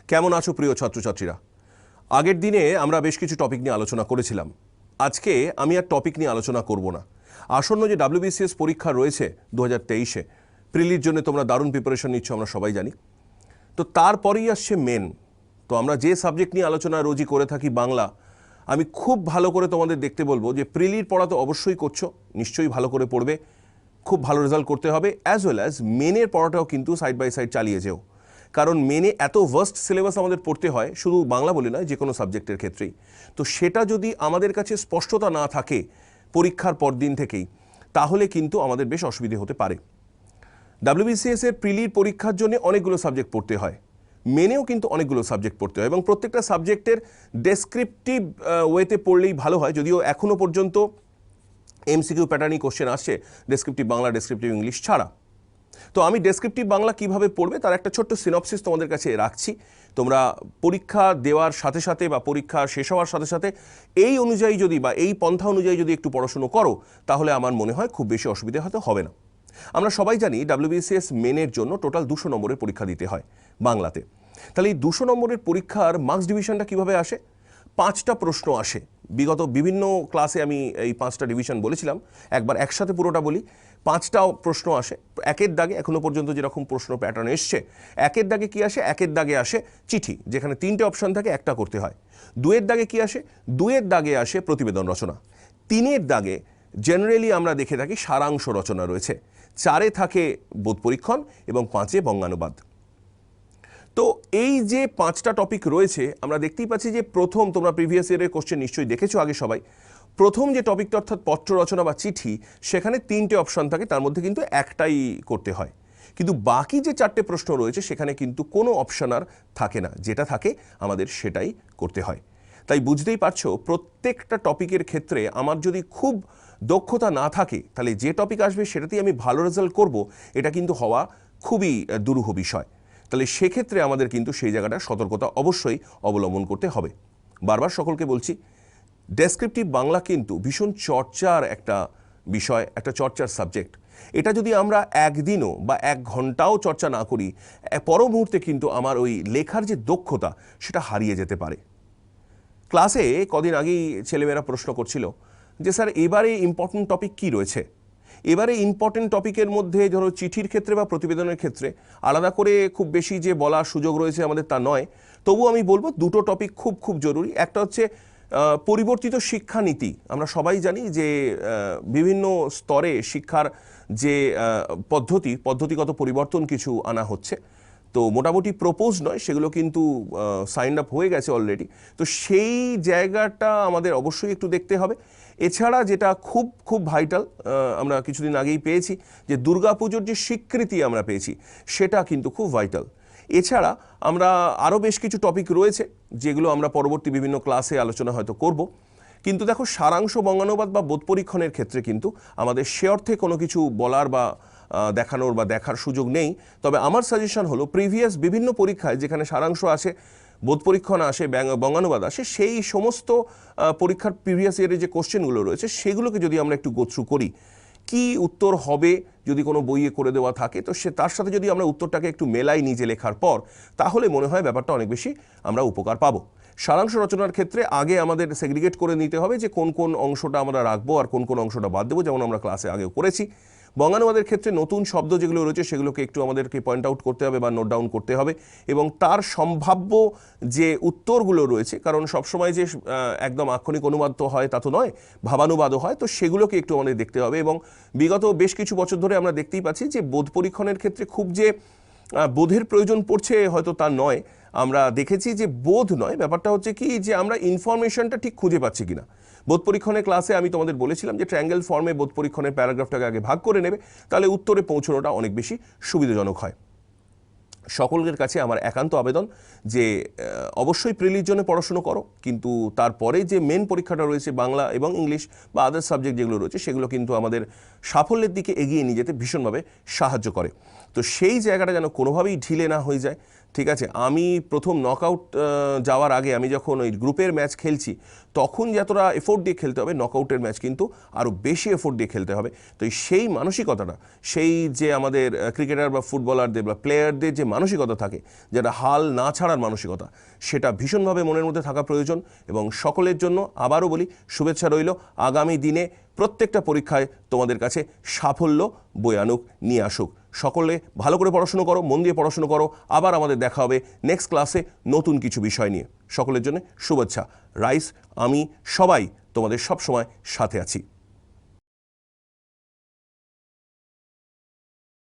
কেমন আছো প্রিয় ছাত্রছাত্রীরা? আগের দিনে আমরা বেশ কিছু টপিক নিয়ে আলোচনা করেছিলাম। আজকে আমি আর টপিক নিয়ে আলোচনা করব না। আসন্ন যে WBCS পরীক্ষা রয়েছে 2023-এ, প্রিলির জন্য তোমরা দারুণ প্রিপারেশন নিচ্ছ, আমরা সবাই জানি। তো তারপরেই আসছে মেন। তো আমরা যে সাবজেক্ট নিয়ে আলোচনা রোজই করে থাকি বাংলা, আমি খুব ভালো করে তোমাদের দেখতে বলবো যে প্রিলির পড়া তো অবশ্যই করছো, নিশ্চয়ই ভালো করে পড়বে, খুব ভালো রেজাল্ট করতে হবে, অ্যাজ ওয়েল অ্যাজ মেনের পড়াটাও কিন্তু সাইড বাই সাইড চালিয়ে যেও। কারণ মেনে এত ভাস্ট সিলেবাস আমাদের পড়তে হয়, শুধু বাংলা বলে নয়, যে কোনো সাবজেক্টের ক্ষেত্রেই। তো সেটা যদি আমাদের কাছে স্পষ্টতা না থাকে পরীক্ষার পর দিন থেকেই, তাহলে কিন্তু আমাদের বেশ অসুবিধে হতে পারে। WBCS এর প্রিলির পরীক্ষার জন্য অনেকগুলো সাবজেক্ট পড়তে হয়, মেনেও কিন্তু অনেকগুলো সাবজেক্ট পড়তে হয়, এবং প্রত্যেকটা সাবজেক্টের ডেসক্রিপটিভ ওয়েতে পড়লেই ভালো হয়। যদিও এখনও পর্যন্ত MCQ প্যাটার্নই কোশ্চেন আসছে ডেসক্রিপটিভ বাংলা, ডেসক্রিপটিভ ইংলিশ ছাড়া। তো আমি ডেসক্রিপটিভ বাংলা কিভাবে পড়বে তার একটা ছোট্ট সিনপসিস তোমাদের কাছে রাখছি। তোমরা পরীক্ষা দেওয়ার সাথে সাথে বা পরীক্ষা শেষ হওয়ার সাথে সাথে এই অনুযায়ী যদি বা এই পন্থা অনুযায়ী যদি একটু পড়াশুনো করো, তাহলে আমার মনে হয় খুব বেশি অসুবিধা হয়তো হবে না। আমরা সবাই জানি WBCS মেনের জন্য টোটাল 200 নম্বরের পরীক্ষা দিতে হয় বাংলাতে। তাহলে এই 200 নম্বরের পরীক্ষার মার্কস ডিভিশনটা কিভাবে আসে? 5টা প্রশ্ন আসে। বিগত বিভিন্ন ক্লাসে আমি এই 5টা ডিভিশন বলেছিলাম, একবার একসাথে পুরোটা বলি। 5টা প্রশ্ন আসে একের দাগে, এখনো পর্যন্ত যেরকম প্রশ্ন প্যাটার্ন এসছে। একের দাগে কি আসে? একের দাগে আসে চিঠি, যেখানে 3টে অপশন থাকে, একটা করতে হয়। 2-এর দাগে কি আসে? 2-এর দাগে আসে প্রতিবেদন রচনা। 3-এর দাগে জেনারেলি আমরা দেখে থাকি সারাংশ রচনা রয়েছে। 4-এ থাকে বোধ পরীক্ষণ এবং 5-এ বঙ্গানুবাদ। তো এই যে 5টা টপিক রয়েছে, আমরা দেখতেই পাচ্ছি যে প্রথম, তোমরা প্রিভিয়াস ইয়ারের কোশ্চেন নিশ্চয়ই দেখেছো আগে সবাই, প্রথম যে টপিকটা অর্থাৎ পত্র রচনা বা চিঠি, সেখানে 3টে অপশন থাকে, তার মধ্যে কিন্তু একটাই করতে হয়। কিন্তু বাকি যে 4টে প্রশ্ন রয়েছে সেখানে কিন্তু কোনো অপশন আর থাকে না, যেটা থাকে আমাদের সেটাই করতে হয়। তাই বুঝতেই পারছো প্রত্যেকটা টপিকের ক্ষেত্রে আমার যদি খুব দক্ষতা না থাকে, তাহলে যে টপিক আসবে সেটাতেই আমি ভালো রেজাল্ট করব, এটা কিন্তু হওয়া খুবই দুরূহ বিষয়। তাহলে সেক্ষেত্রে আমাদের কিন্তু সেই জায়গাটা সতর্কতা অবশ্যই অবলম্বন করতে হবে। বারবার সকলকে বলছি, ডেসক্রিপটিভ বাংলা কিন্তু ভীষণ চর্চার একটা বিষয়, একটা চর্চার সাবজেক্ট। এটা যদি আমরা একদিনও বা 1 ঘন্টাও চর্চা না করি, পর মুহূর্তে কিন্তু আমার ওই লেখার যে দক্ষতা সেটা হারিয়ে যেতে পারে। ক্লাসে কদিন আগেই ছেলেমেয়েরা প্রশ্ন করছিল যে স্যার এবারে ইম্পর্টেন্ট টপিক কি রয়েছে। এবারে ইম্পর্টেন্ট টপিকের মধ্যে ধরো চিঠির ক্ষেত্রে বা প্রতিবেদনের ক্ষেত্রে আলাদা করে খুব বেশি যে বলার সুযোগ রয়েছে আমাদের তা নয়। তবু আমি বলবো দুটো টপিক খুব খুব জরুরি। একটা হচ্ছে পরিবর্তিত শিক্ষানীতি। আমরা সবাই জানি যে বিভিন্ন স্তরে শিক্ষার যে পদ্ধতিগত পরিবর্তন কিছু আনা হচ্ছে। তো মোটামুটি প্রপোজ নয়, সেগুলো কিন্তু সাইন আপ হয়ে গেছে অলরেডি। তো সেই জায়গাটা আমাদের অবশ্যই একটু দেখতে হবে। এছাড়া যেটা খুব খুব ভাইটাল, আমরা কিছুদিন আগেই পেয়েছি যে দুর্গাপুজোর যে স্বীকৃতি আমরা পেয়েছি, সেটা কিন্তু খুব ভাইটাল। এছাড়া আমরা আরও বেশ কিছু টপিক রয়েছে যেগুলো আমরা পরবর্তী বিভিন্ন ক্লাসে আলোচনা হয়তো করব। কিন্তু দেখো, সারাংশ, বঙ্গানুবাদ বা বোধ পরীক্ষণের ক্ষেত্রে কিন্তু আমাদের সে অর্থে কোনো কিছু বলার বা দেখানোর বা দেখার সুযোগ নেই। তবে আমার সাজেশন হলো প্রিভিয়াস বিভিন্ন পরীক্ষায় যেখানে সারাংশ আসে, বোধ পরীক্ষণ আসে, বঙ্গানুবাদ আসে, সেই সমস্ত পরীক্ষার প্রিভিয়াস ইয়ারে যে কোশ্চেনগুলো রয়েছে সেগুলোকে যদি আমরা একটু গো থ্রু করি, কি উত্তর হবে যদি কোনো বইয়ে করে দেওয়া থাকে, তো সে তার সাথে যদি আমরা উত্তরটাকে একটু মেলাই নিজে লেখার পর, তাহলে মনে হয় ব্যাপারটা অনেক বেশি আমরা উপকার পাবো। সারাংশ রচনার ক্ষেত্রে আগে আমাদের সেগ্রিগেট করে নিতে হবে যে কোন কোন অংশটা আমরা রাখবো আর কোন কোন অংশটা বাদ দেবো, যেমন আমরা ক্লাসে আগেও করেছি। বঙ্গানুবাদের ক্ষেত্রে নতুন শব্দ যেগুলো রয়েছে সেগুলোকে একটু আমাদেরকে পয়েন্ট আউট করতে হবে বা নোট ডাউন করতে হবে, এবং তার সম্ভাব্য যে উত্তরগুলো রয়েছে, কারণ সবসময় যে একদম আক্ষরিক অনুবাদ তো হয় তা তো নয়, ভাবানুবাদও হয়, তো সেগুলোকে একটু আমাদের দেখতে হবে। এবং বিগত বেশ কিছু বছর ধরে আমরা দেখতেই পাচ্ছি যে বোধ পরীক্ষণের ক্ষেত্রে খুব যে বোধের প্রয়োজন পড়ছে হয়তো তা নয়। আমরা দেখেছি যে বোধ নয়, ব্যাপারটা হচ্ছে কি যে আমরা ইনফরমেশনটা ঠিক খুঁজে পাচ্ছি কিনা। বোধ পরীক্ষণের ক্লাসে আমি তোমাদের বলেছিলাম যে ট্রায়াঙ্গেল ফর্মে বোধ পরীক্ষণের প্যারাগ্রাফটাকে আগে ভাগ করে নেবে, তাহলে উত্তরে পৌঁছানোটা অনেক বেশি সুবিধাজনক হয়। সকলের কাছে আমার একান্ত আবেদন যে অবশ্যই প্রিলির জন্য পড়াশুনো করো, কিন্তু তারপরে যে মেন পরীক্ষাটা রয়েছে বাংলা এবং ইংলিশ বা আদার সাবজেক্ট যেগুলো রয়েছে, সেগুলো কিন্তু আমাদের সাফল্যের দিকে এগিয়ে নিয়ে যেতে ভীষণভাবে সাহায্য করে। তো সেই জায়গাটা যেন কোনোভাবেই ঢিলে না হয়ে যায়, ঠিক আছে, আমি প্রথম নকআউট যাওয়ার আগে আমি যখন ওই গ্রুপের ম্যাচ খেলছি তখন যতটা এফোর্ট দিয়ে খেলতে হবে, নকআউটের ম্যাচ কিন্তু আরও বেশি এফোর্ট দিয়ে খেলতে হবে। তো সেই মানসিকতাটা, সেই যে আমাদের ক্রিকেটার বা ফুটবলারদের বা প্লেয়ারদের যে মানসিকতা থাকে, যেটা হাল না ছাড়ার মানসিকতা, সেটা ভীষণভাবে মনের মধ্যে থাকা প্রয়োজন। এবং সকলের জন্য আবারও বলি, শুভেচ্ছা রইল। আগামী দিনে প্রত্যেকটা পরীক্ষায় তোমাদের কাছে সাফল্য বয়ে আনুক, নিয়ে আসুক। সকলে ভালো করে পড়াশুনো করো, মন দিয়ে পড়াশুনো করো। আবার আমাদের দেখা হবে নেক্সট ক্লাসে নতুন কিছু বিষয় নিয়ে। সকলের জন্য শুভেচ্ছা। রাইস, আমি, সবাই তোমাদের সব সময় সাথে আছি।